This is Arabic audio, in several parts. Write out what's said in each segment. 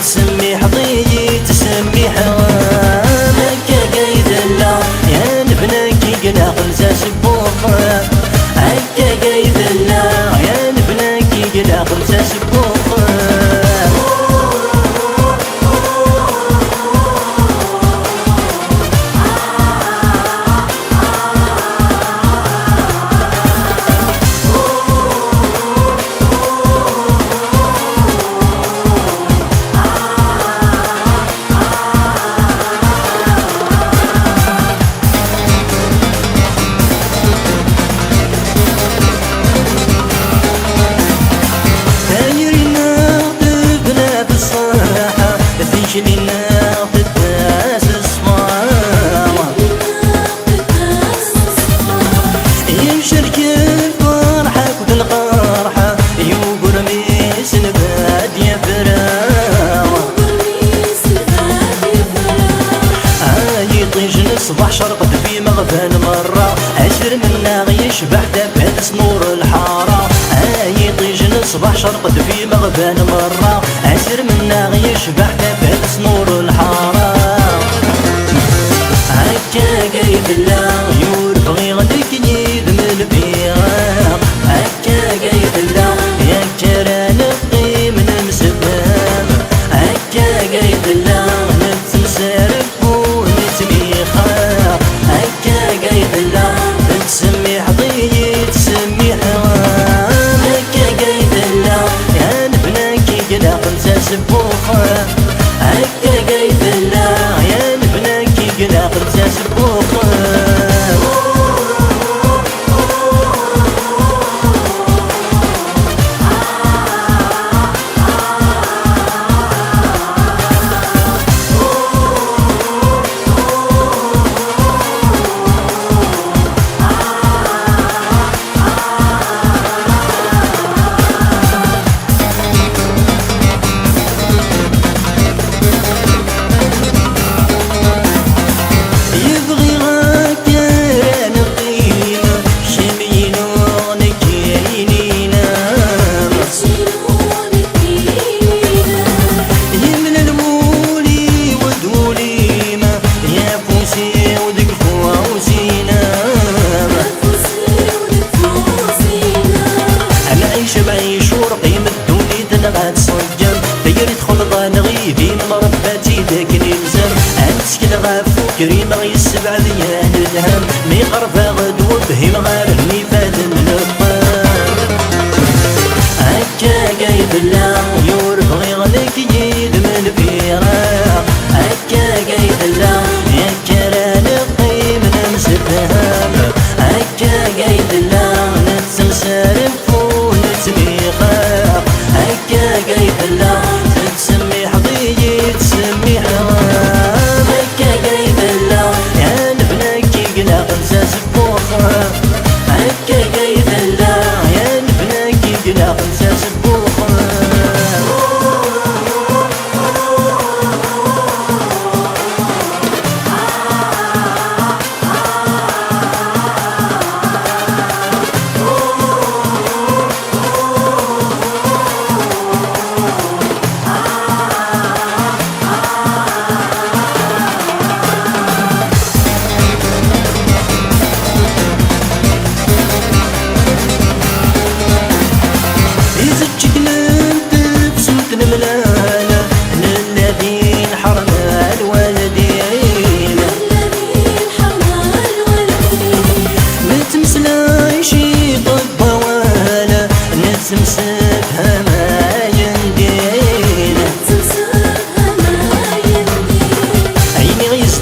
تسمي حضيجي تسمي حرام هكا قايد الله يا نبناكي قدا خلزا سبوخ هكا قايد الله يا نبناكي قدا خلزا سبوخ صباح شرقت في مغفى مرة أسر منا يشبح دبت نور الحارة يطيجن صباح شرقت في مغفى مرة أسر منا يشبح دبت نور الحارة هكا قايد الله يورف غي غدك يد من البيغاق هكا قايد الله يا كران القيم نمسبام هكا قايد الله نتمسارف تسمي حضيجي تسمي حرام هكا قايد الله يا نبناكي قدا خلزا سبوخة هكا قايد الله يا نبناكي قدا خلزا سبوخة كريم غي السبع ذيان الهم مي قرفة غدو بهم غارني فاد من الطام هكا قايد الله يورف غي غلك يد من الفراق هكا قايد الله يا كران القيم نمسفهم هكا قايد الله نتسمسر فون نتبيخاق هكا قايد الله تسمي حضيجي تسمي حرام هكا قايد الله يا نبناكي قدا خلزا سبوخة هكا قايد الله يا نبناكي قدا خلزا سبوخة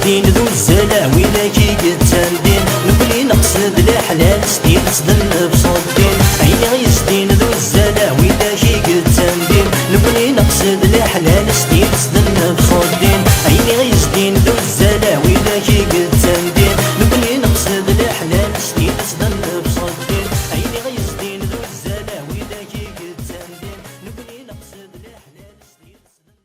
ذو الزلع وينك قد تندين نقولين تسدن بصدين عيني غيسدين ذو الزلا وإذا شي قلت تندين نبني نقصد الحلال ستين تسدن بصدين عيني غيسدين ذو الزلا وإذا شي قلت تندين نبني نقصد الحلال ستين تسدن بصدين عيني غيسدين ذو الزلا وإذا شي قلت تندين نبني نقصد الحلال ستين تسدن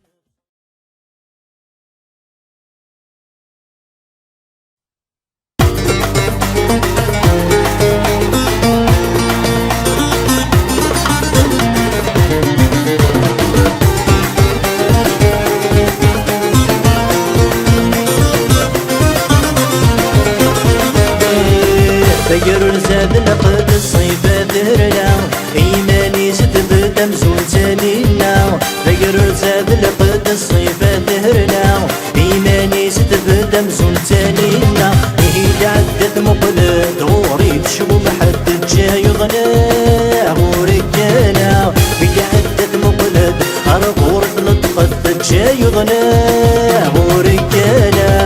فقر زاد لقد الصيف ذرنا إيماني ستبدا مزون تالينا فقر زاد لقد الصيف ذرنا إيماني ستبدا مزون تالينا هي عدت مقلد غوري تشوف حد جاي ضنا غوري كانا هي عدت مقلد غور تلطقت جاي ضنا غوري كانا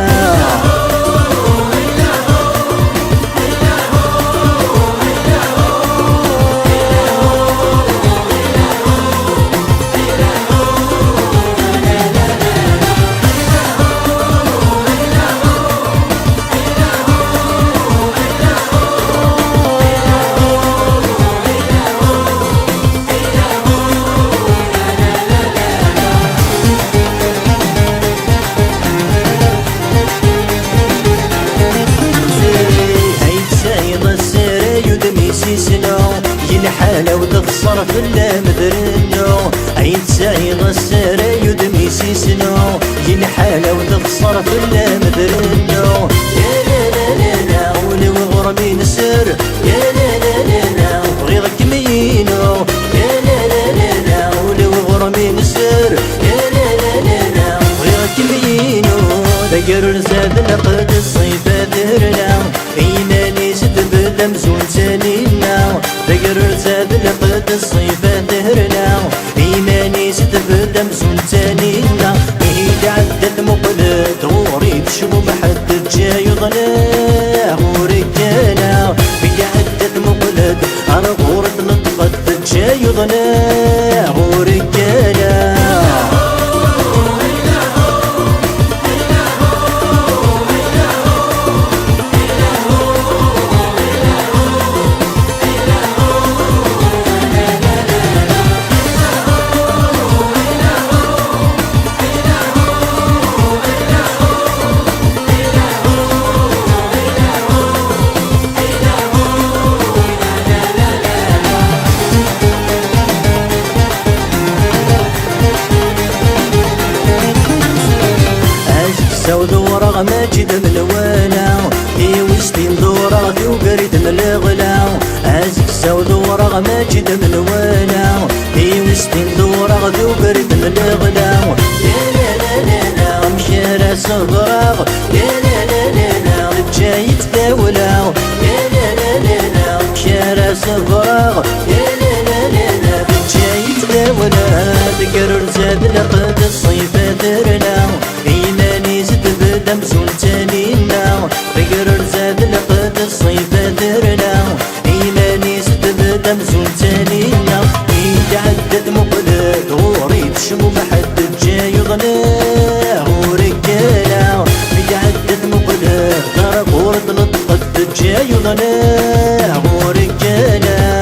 ينحالة وتخسر في المدرنو عيد سعيد السارة يدمي سيسنو ينحالة وتخسر في المدرنو يا لا لا لا لا ولو غرمي نسر يا لا لا لا لا غيرك مينو يا لا لا لا لا ولو غرمي نسر يا لا لا لا لا غيرك مينو ذكر زاد لقد الصيف ذرنا إيماني ستبدا مزون تالينا ذكر زاد لقد الصيف ذرنا إيماني ستبدا مزون تالينا هي عدت مقلد غوري تشوف حد جاي ضنا غوري كانا هي عدت مقلد غور تلطقت جاي ضنا غوري كانا دورة ماجد من الوانا في وسطين دورة في وقريد من الغلا عازف سو دورة ماجد من الوانا في وسطين دورة في وقريد من الغلا يا لا لا لا لا مشارع صبراغ يا لا لا لا لا جاي تداولا يا لا لا لا لا مشارع صبراغ يا لا لا لا لا جاي تداولا ذكر زاد لقد الصيف ذرنا إيماني ستبدا مزون تالينا فقر زاد لقد الصيف ذرنا إيماني ستبدا مزون تالينا إيد عدت مقلد غوري تشمو محد جاي ضنا غوري كانا إيد عدت مقلد غور تلطقت جاي ضنا غوري كانا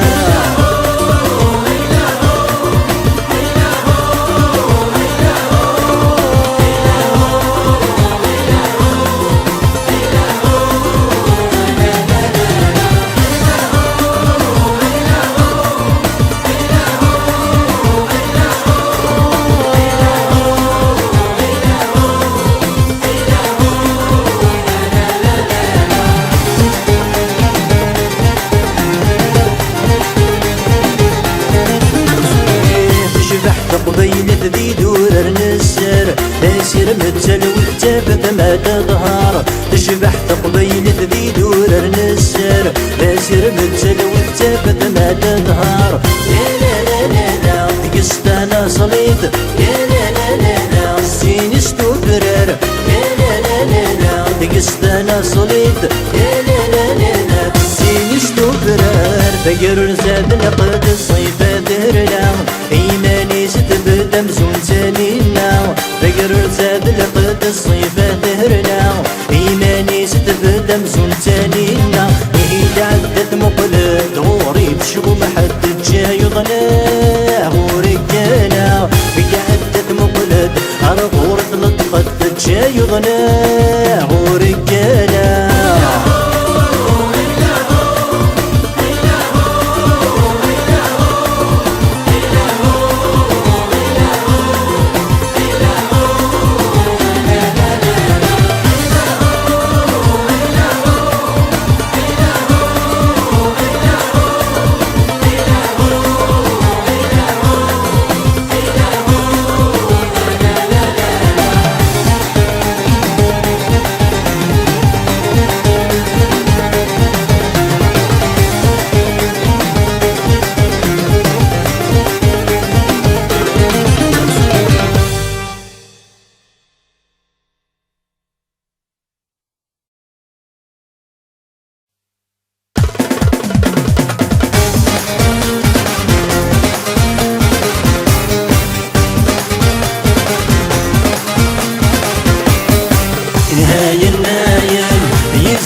قبيلة ذي دور النسر تسير متسلوي تابت ما تظهر تشبح قبيلة ذي دور النسر تسير متسلوي تابت ما تظهر يا لا لا لا لا تقصت انا صليت يا لا لا لا لا السين استفرر يا لا لا لا لا تقصت انا صليت يا لا لا لا لا السين استفرر فقر زاد نقد الصيف درنا إيماني ستبدا مزون سالينا فقر زاد نقد الصيف درنا إيماني ستبدا مزون سالينا إذا عدت مقلد غوري تشوم حد جاي ضناه ورجانا إذا عدت مقلد غور تلطقت جاي ضناه ورجانا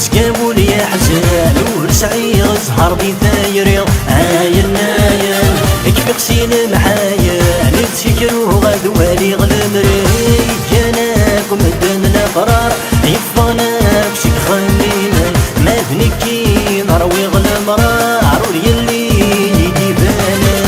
يزقابوا لي حزان ورسعي زهر بثايري النايم كيف غسيل محايا نتسكرو غدوالي غلمري جاناكم الدن القرار يفضناك شك خمينا ما بنكي نروي غلمرا عرور يلي يدي بانا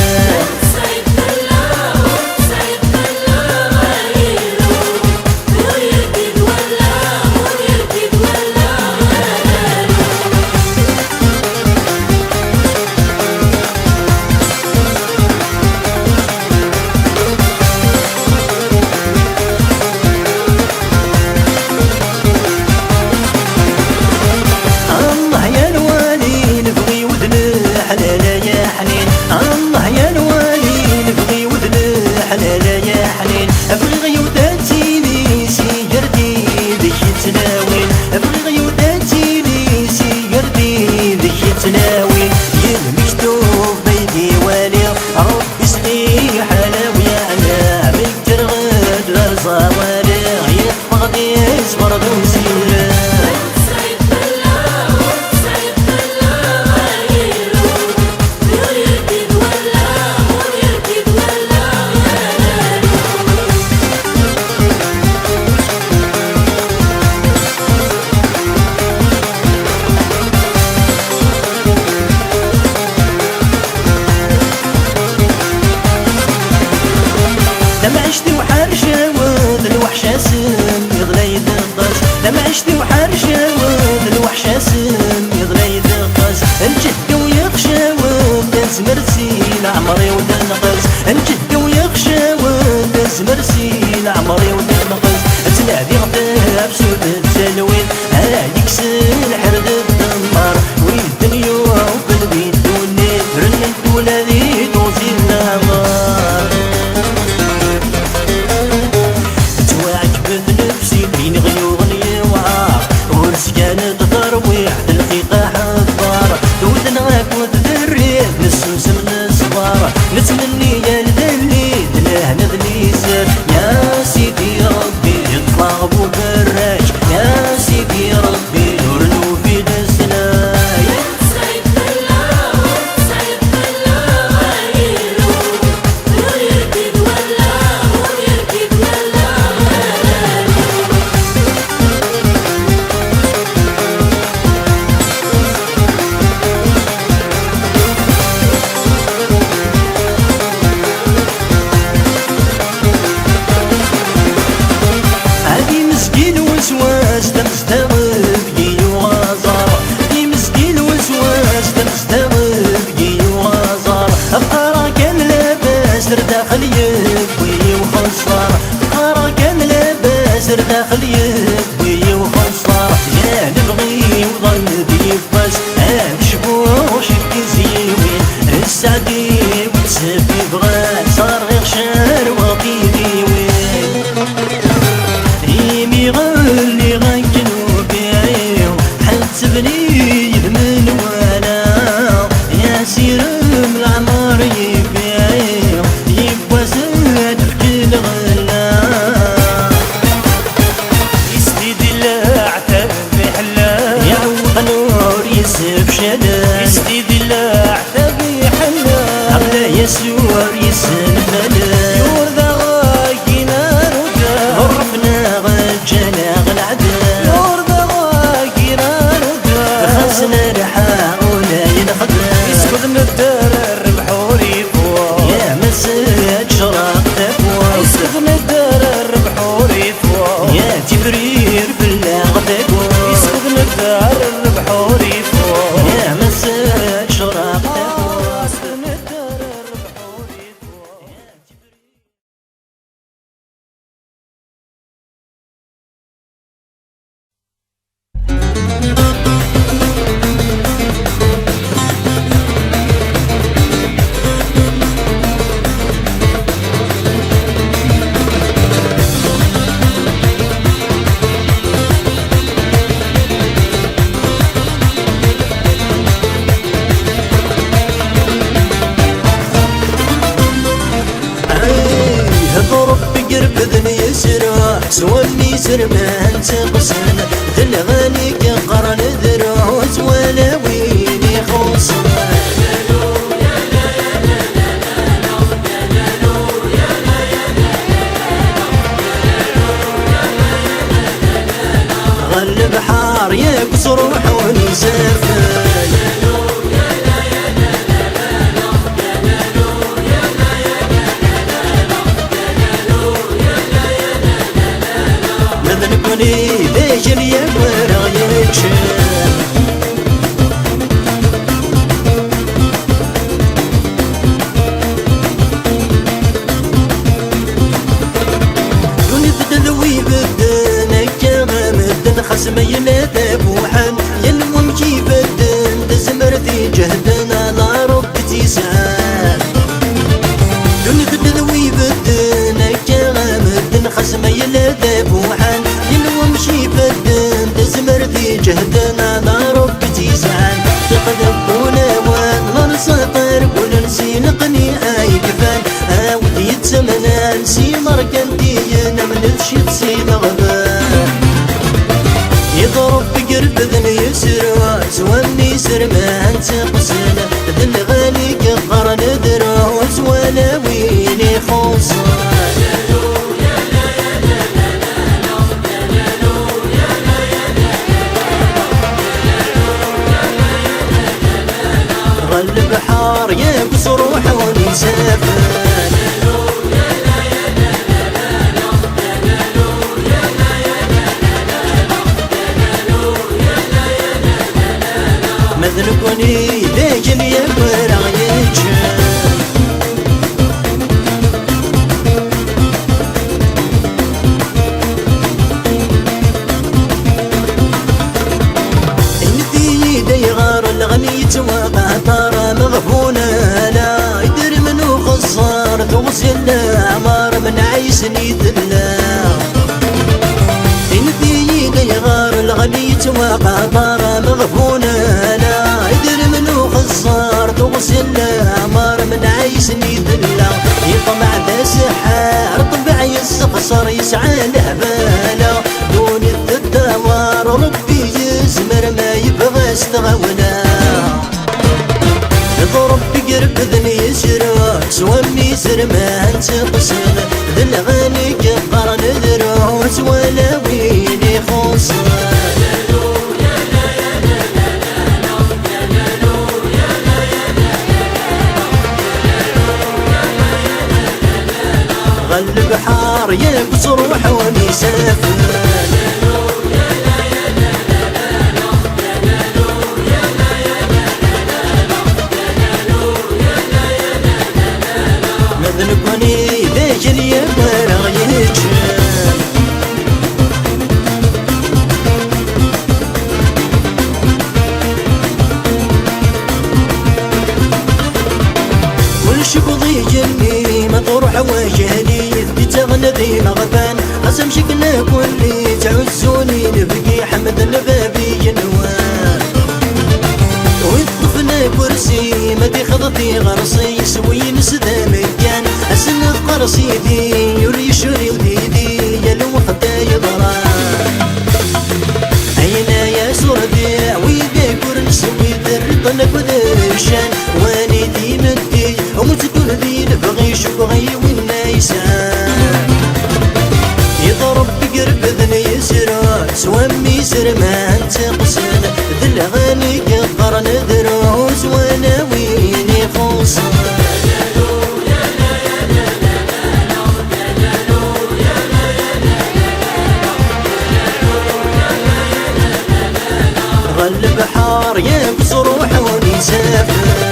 مرسي عمري ودنقز الجد ويخشى ودز مرسي عمري ودنقز تنادي غدا بسود التلوين هاديك سن حرد الدمار والدنيا وقلبي دوني رنت ولادي توزي النهار تواعجبت نفسي بين غيوغني وعار ورسكانت ترويح دقيقة حضار ودناك وتدري نسمسم نصبر نتمني يا لذلي دلاه نذلي سر يا سيدي ربي يطلع ابو براج يا سيدي ربي نور في دسنا سيد الله سيد الله غيره نور يركد ولا نور يركد ولا داخل يبوي وخنصار قرا كان لاباس داخل يبوي وخنصار يا نبغي وظن بيفاس شبوش الكزيوين السعدي وتسبي بغاد صار غير شار وطيبي وين ريمي غلي غنكنو بيعيو حتى بني من وانا يا سي سرمان تقسن ذي الغالي كقرن دروس ولا وين يخوصن غل بحار يكسر روح ونسافر مذنبني ليش اليمر يكشف خصم ينادى بوحن ينوم كيف الدن تزمر في جهدنا على ربتي سعاد دون تدوي بدن كلام الدن خصم ينادى بوحن ينوم كيف الدن تزمر في جهدنا على ربتي سعاد تقدمونا وان نسطر وننسي نقني اي كفان اودي يتسمنا نسي مركنتي من الشيط سي مغبان يضرب بقرب ذن يسرى سواني سرمان تقسن ذن غالي كقرن دروس ولا وين يخوصن غل بحار يبص روح ونسافر مذنبني ليش اليمر يكشف إن في يدي غار الغني توقع طار مغفونة لا يدري منو خسار توصل أعمار من عيسني دلا إن في يدي غار الغني توقع طار مغفونة توصل أعمار من عيسني ذلا يطمع ذا سحار طبع يستخسر يسعى له بالا دون الدوار ربي يزمر ما يبغى استغونا ضرب بقرب ذني يسرى سوامي سرمان تقسن ذي الغالي كقرن دروس ولا وين يخوصن غل بحار يبص روح ونسافر مذنبني ليش اليمر يكشف كل شبضي جني مطروح وجهني تغنبي مغبان قسم شكله كلي تعزوني نبقي حمد البابي جنوان ويطفنا كرسي ما تاخذ غرسي سوي نسدا مكان اسن قرصي دي يري شري وديدي يا الوحده يضرا عينا يا سردي ويدي كرنس ويدر طلب درشان واني دي مدي ومتدون دي نبغي شبغي والنايسان يضرب بقرب ذن يسرى سوامي سرمان تقسن ذي الغالي كقرن دروس وانا وين يخوصن غل بحار يبص روح ونسافر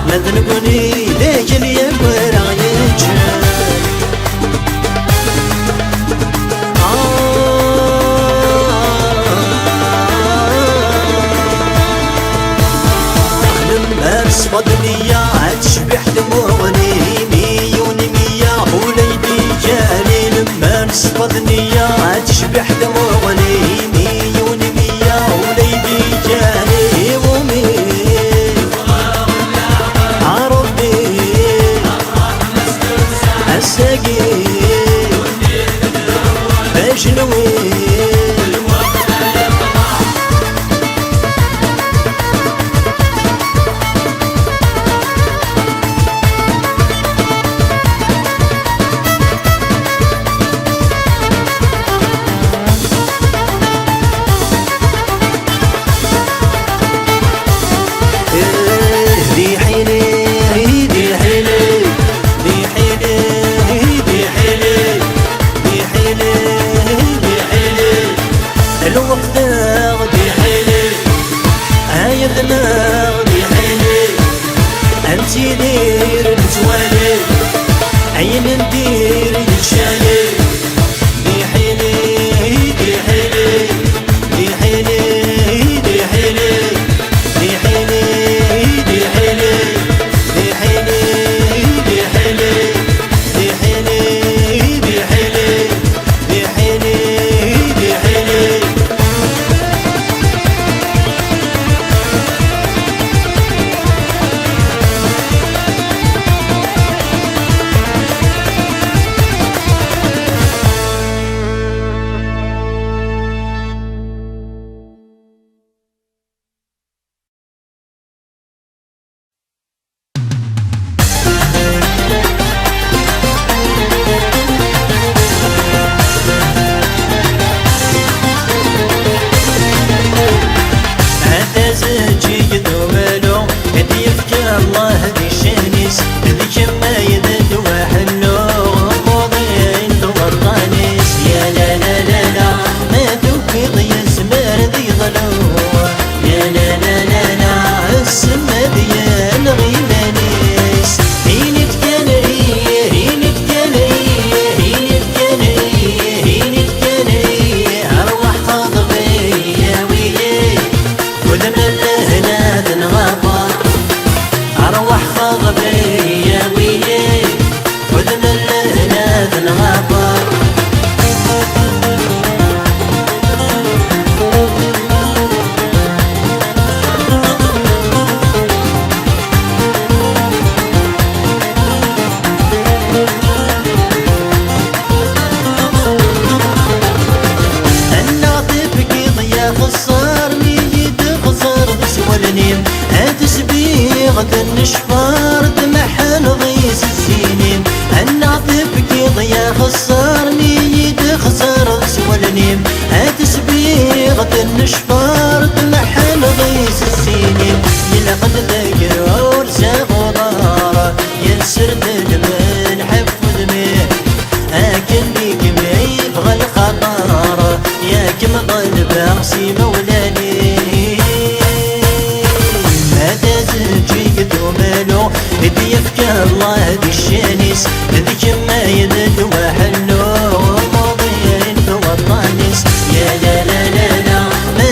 مذنبني ليش اليمر يكشف لما رسفض نية تشبح دموغني ميون مية وليدي جاني لما رسفض نية تشبح دموغني ميون مية وليدي جاني ومين روح خاطبي يا ويلي وذن الناس نغابر غد النشفار دمحن غيس السنين النعطف كي ضيا خسرني يدخسر سوى النيم هتسبي غد النشفار دمحن غيس السنين يلا قد ذاكر ورزاق ودار ينسر من حفظ ميه اكن بيك ما يبغى الخطار يا كم ضل باغسي مولاني مالو بدي يفكر الله بالشانيس ذيك ما يذل وحلو ماضي وطانيس يا لا لا لا لا ما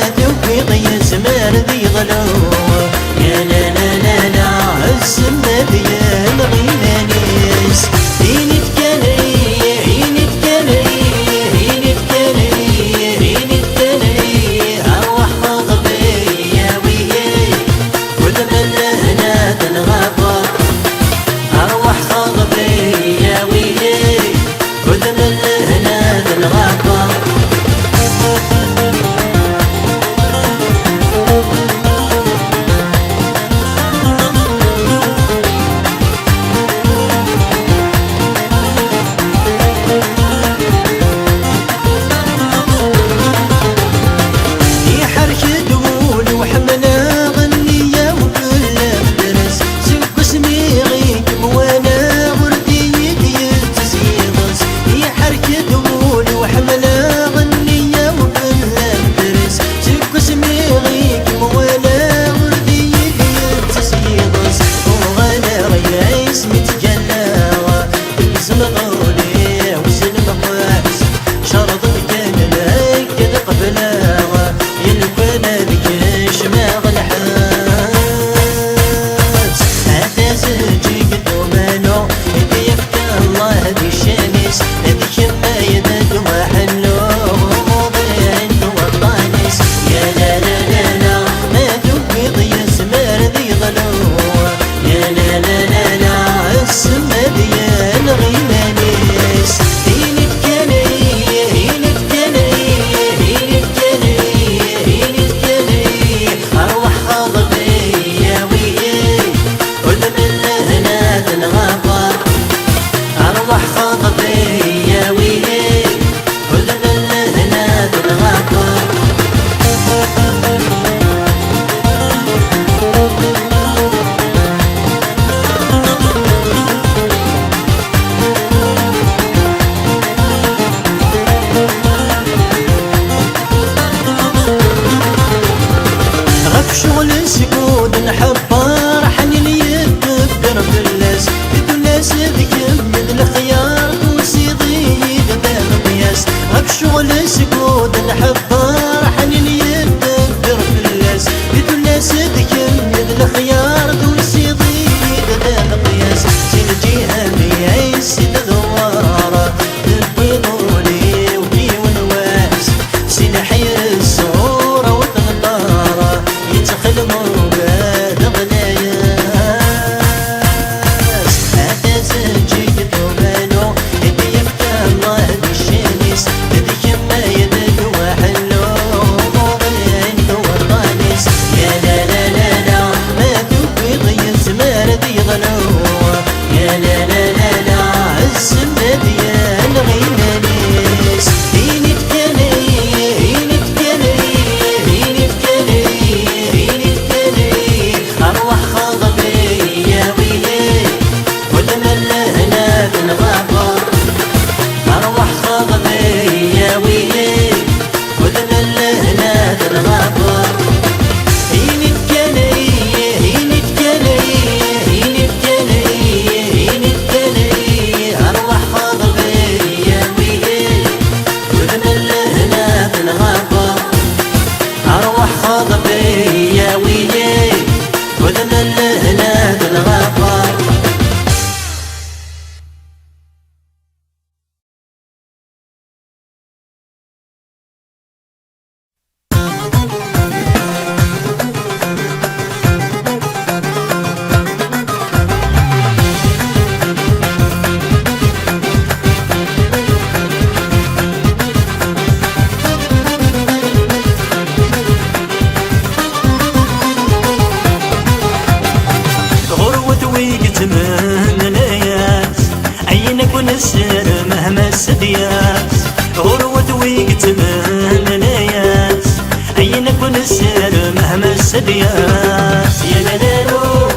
دياس يا لا لا لو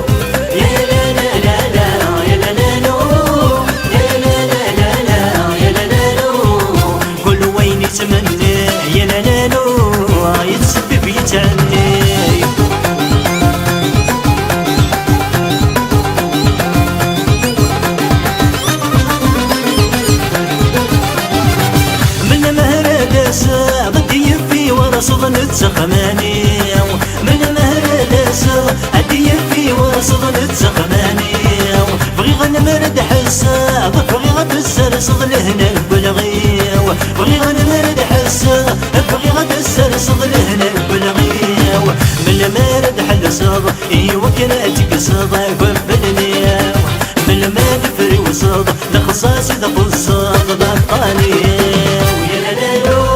يا لا لا لا لا يا لا لا لو يا لا لا لا لا يا لا لا لو كل وين يتمنى يا لا لا لو يتسبب يتعني غدي في ورصد نتسخماني من مهر داسا غدي في ورصد نتسخماني بغي غنمرد حساب بغي غتسرسض لهنا بلغيو بغي غنمرد حساب بغي غتسرسض لهنا بلغيو من المرد حلصض ايوا كراتك صض وفلني من المال فري وصض لخصاصي ذا فصض ذا طالي يا لا لا لو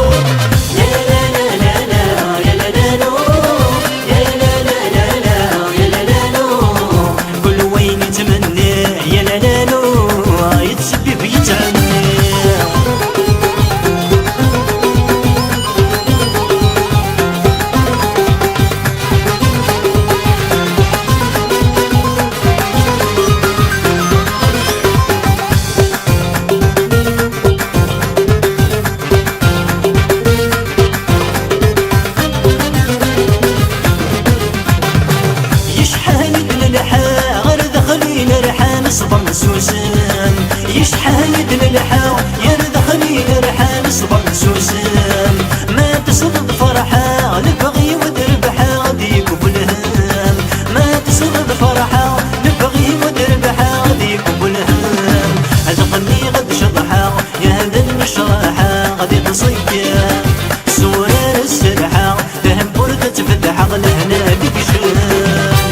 صبر سوسن يشحال الحاو يرضخني ريحان صبر سوسن ما تصدد فرحة نبغي ودربحة غديك بالهم ما تصدد فرحة نبغي ودربحة غديك بالهم أدخلني غد شطحة يا هذا المشرحة غدي تصيا سورة السرحة فهم بردة تفتح لهنا بك شام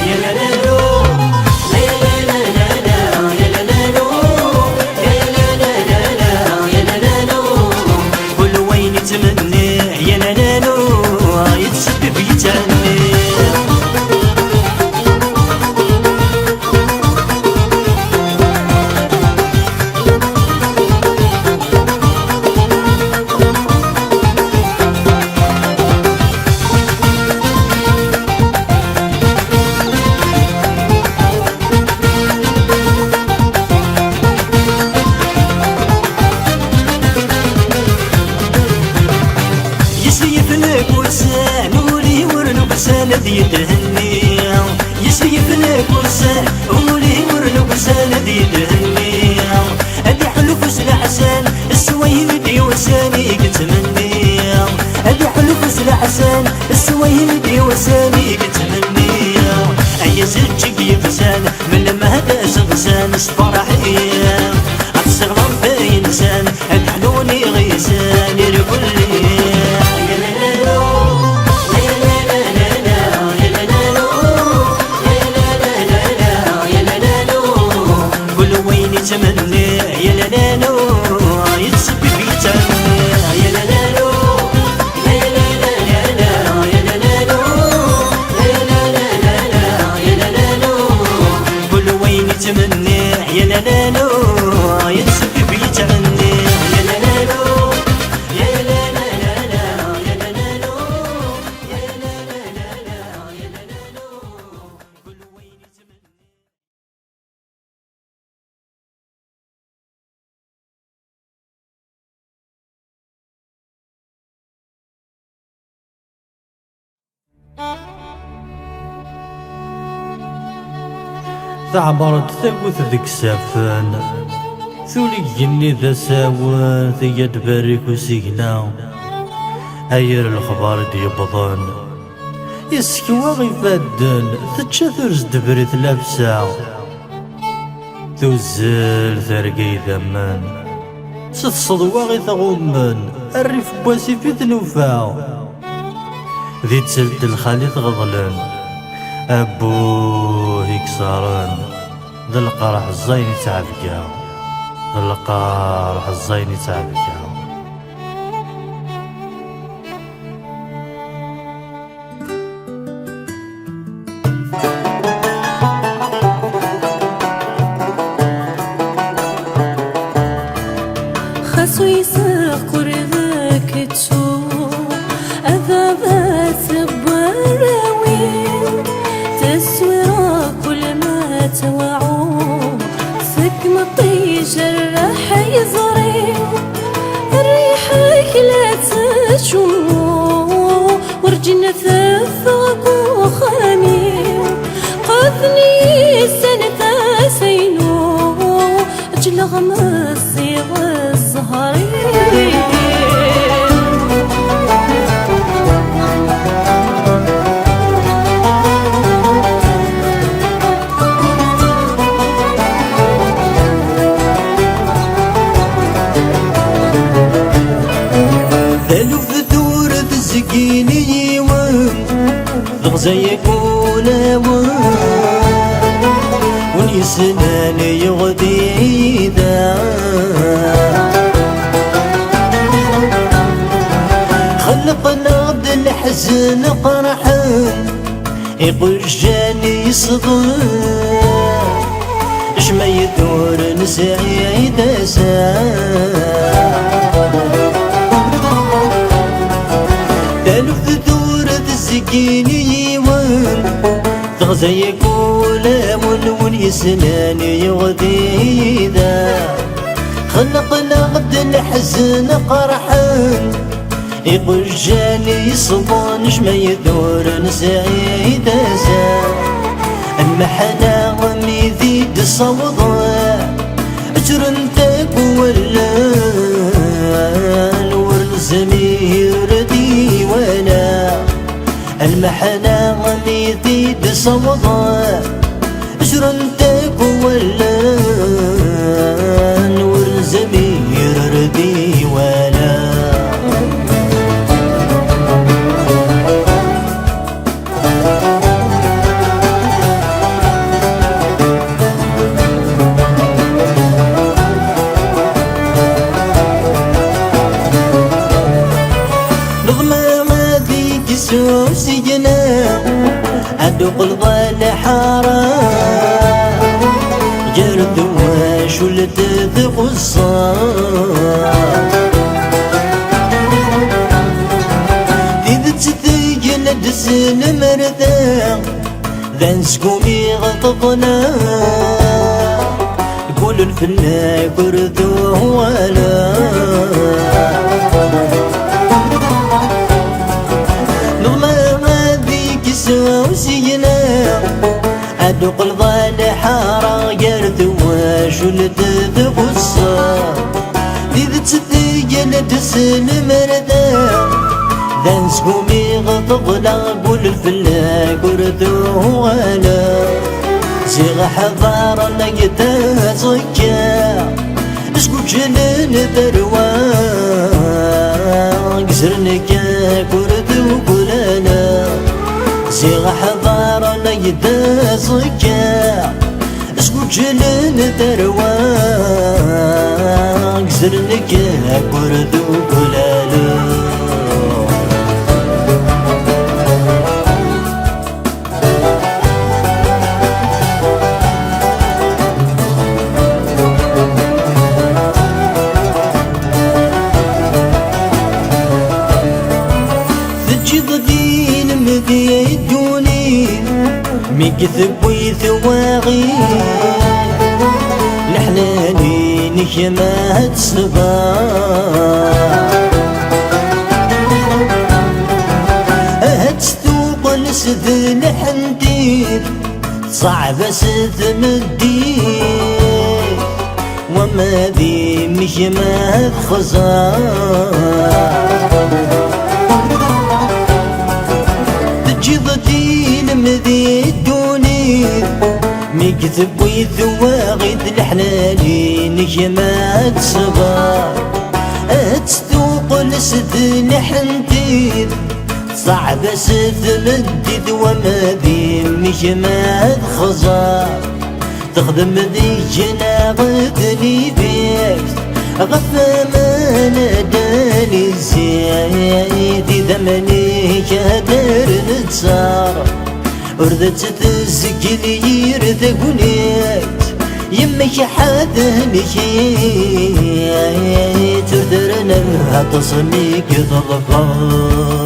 يا لا لا لو ذي تهني يسيف لك ورسان ولي ورلو بسان ذي تهني أدي حلو فسل حسان السويه مدي وساني كتمني أدي حلو فسل حسان السويه مدي وساني كتمني أي زلجك يفسان من لما هدا سغسان صفرحي أتصغرم في إنسان أدي حلوني غيسان يرقل لي يا لا لا لا تمني يا لا لا لو يتسبب يتعني يا لا لا لو يا لا لا لا لا يا لا لا لو يا لا لا لا لا يا لا لا لو كل وين تمني يا لا لا لو يتسبب يتعني يا لا لا لو يا لا لا لا لا يا لا لا لو يا لا لا لا لا يا لا لا لو كل وين تمني تعبرت ثقوت ذيك سافن ثولي جني ذا ساون ثي تبارك وسيقنا هاير الخبار ديبضن يسكوا غيفادن تتشاثر زدبري ثلابسا توزل ثرقي ذمن ستصدوا غي ثغومن الريف بواسي في ثنوفا ذي تسلت الخالي تغضلن أبوه يكسرن ذا القرح الزين يتعبكا ذا القرح الزين يتعبكا خاصو يساق ذاك تشوف أذابات براوي وعود سكم الطيش الريح يزري ريحك لا تشوف ورجن ثفق وخامي قذني سنة سينو اجل غمسي والزهري زكيني ضغزيك وناوى ونيسناني يغديدا خلقنا عبد الحزن قرحان يقول جاني صدر اش ما يدور نسعيد زكيني تغزيك ولامن ونيسناني يغديدا خلقنا عبد الحزن قرحان يقول جاني صبون اش ما يدور نسعيد المحنى ميزيد صوضا جرنتك ولا والزمير ديوانا المحنى غميتي بصوضا جرنتك ولا والزمير ردي ولا سجنا أدوق الظل حرام جرد وشلت ذغصا إذا تتجل دسن مرثا ذن سكومي غطفنا قول الفنا كردو ولا وسينا أدوق الظل حارة يرد وشلت ذغصا إذا تتجل دسن مردا ذن سكومي غطبنا قول الفلا كردو ولا زيغ حضار نقدا زكا اسكو جنن ذروان قزرنكا كردو كلانا زيغ حضار نيدا زكا اسكو جنن دروان قزرنك كردو كلالو ميكذب ويثواغي لحناني نكمات صباح هتستوق نسد لحندير صعب سد مدير وما ذي مكمات خزار تجي مذي الدوني ميكذب ويثواغي الحناني نجمات صباح تستوق لسد لحنتير صعب سد مدد وما ذي مجمات خزار تخدم ذي جنابتني بيك غفا ما ناداني الزايد ذمني كادر نتصار وردت تزكي يرد قنيت يمك حدنك تردرنا تصنيك ضبطات